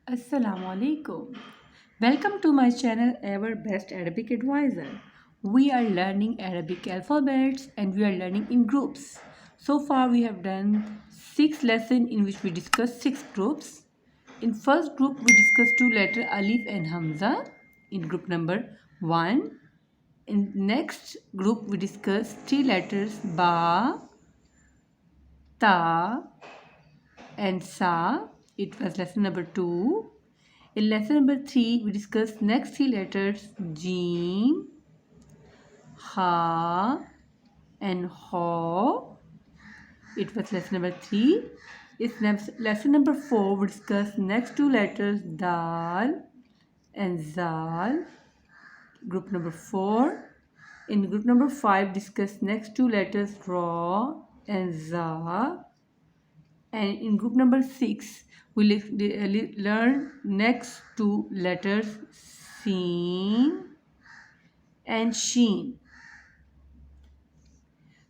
Assalamu alaikum. Welcome to my channel, Ever Best Arabic Advisor. We are learning Arabic alphabets and we are learning in groups. So far we have done 6 lessons in which we discussed 6 groups. In first group we discussed 2 letters Alif and Hamza in group number 1. In next group we discussed 3 letters Ba, Ta and Sa. It was lesson number 2. In lesson number 3, we discussed next 3 letters Jim, Ha, and Ho. It was lesson number 3. It's lesson number 4, we discussed next 2 letters Dal and Zal. Group number 4. In group number 5, discussed next 2 letters Ra and Za. And in group number 6 we learn next 2 letters Seen and Sheen.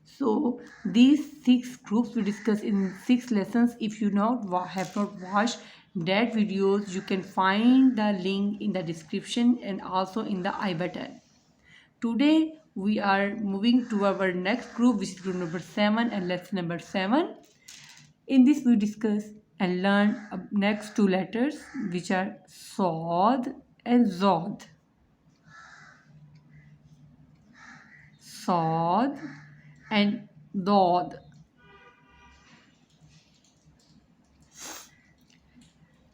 So these 6 groups we discuss in 6 lessons. If you have not watched that videos, you can find the link in the description and also in the I button. Today we are moving to our next group, which is group number 7 and lesson number 7. In this we discuss and learn next 2 letters, which are Sod and Zod. Sod and Dod.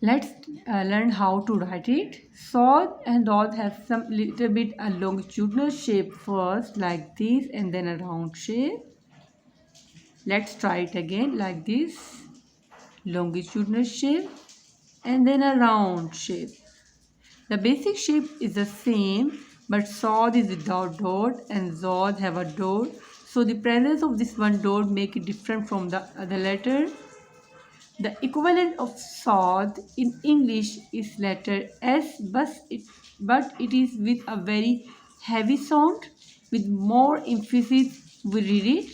Let's learn how to write it. Sod and Dod have some little bit a longitudinal shape first, like this, and then a round shape. Let's try it again, like this. Longitudinal shape and then a round shape. The basic shape is the same, but Sod is without dot and Zod have a dot. So the presence of this one dot make it different from the other letter. The equivalent of Sod in English is letter S, but it is with a very heavy sound. With more emphasis we read it.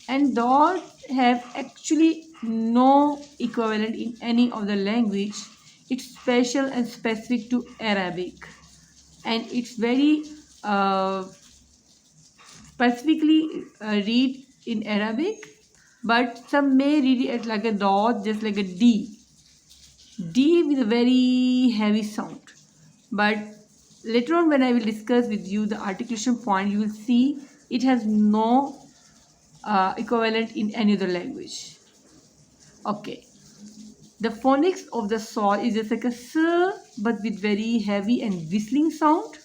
And Dot have actually no equivalent in any of the language. It's special and specific to Arabic, and it's very specifically read in Arabic, but some may read it as like a dot, just like a D with a very heavy sound. But later on when I will discuss with you the articulation point, you will see it has no equivalent in any other language. Okay. The phonics of the Sod is just like a S, but with very heavy and whistling sound.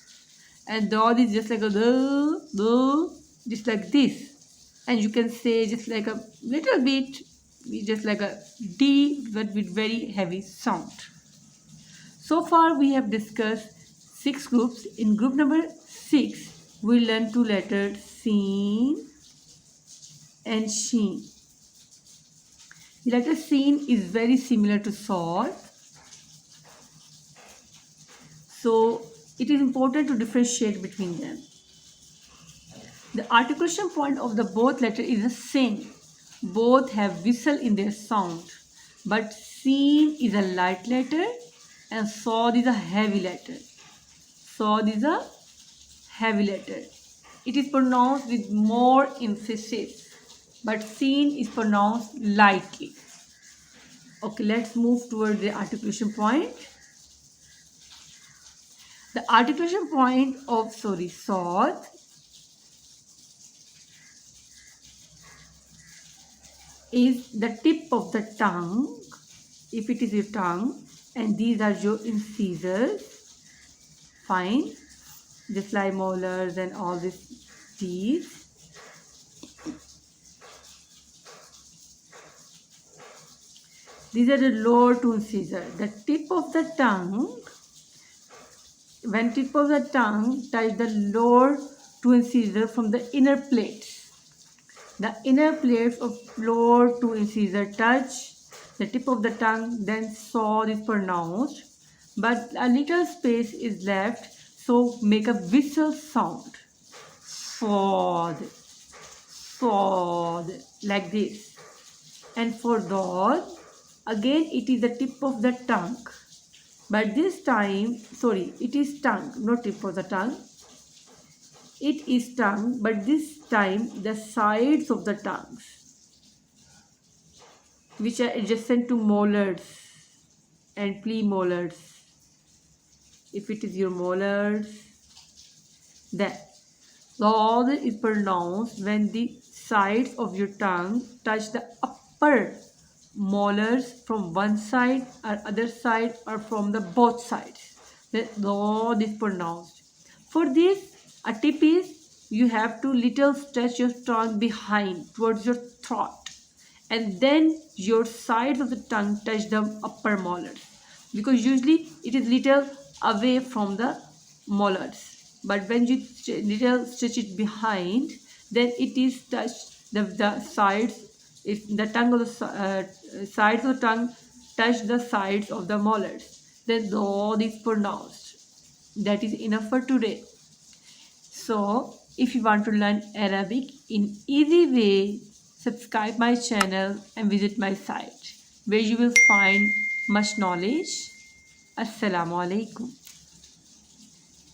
And Dod is just like a the, just like this. And you can say just like a little bit, just like a D, but with very heavy sound. So far we have discussed 6 groups. In group number 6, we learn 2 letters Seen and Sheen. The letter Seen is very similar to Sod. So it is important to differentiate between them. The articulation point of the both letter is the same. Both have whistle in their sound. But Seen is a light letter and Sod is a heavy letter. Sod is a heavy letter. It is pronounced with more emphasis, but Seen is pronounced lightly. Okay, let's move toward the articulation point. The articulation point of Sod is the tip of the tongue, if it is your tongue, and these are your incisors. Fine, the fly molars and all these teeth. These are the lower two incisors. The tip of the tongue, when tip of the tongue touch the lower two incisors from the inner plates. The inner plates of lower two incisors touch the tip of the tongue, then Sod is pronounced, but a little space is left, so make a whistle sound. Sod, Sod, like this. And for Dod, again it is the tip of the tongue. But this time, sorry, it is tongue, not tip for the tongue. It is tongue, but this time the sides of the tongues, which are adjacent to molars and premolars. If it is your molars, then Lord is pronounced when the sides of your tongue touch the upper molars from one side or other side or from the both sides. The Lord is pronounced. For this, a tip is you have to little stretch your tongue behind towards your throat, and then your sides of the tongue touch the upper molars, because usually it is little away from the molars, but when you little stretch it behind, then it is touched the sides. If the tongue of the sides of the tongue touch the sides of the molars, then Lord is pronounced. That is enough for today. So, if you want to learn Arabic in easy way, subscribe my channel and visit my site where you will find much knowledge. Assalamu alaikum.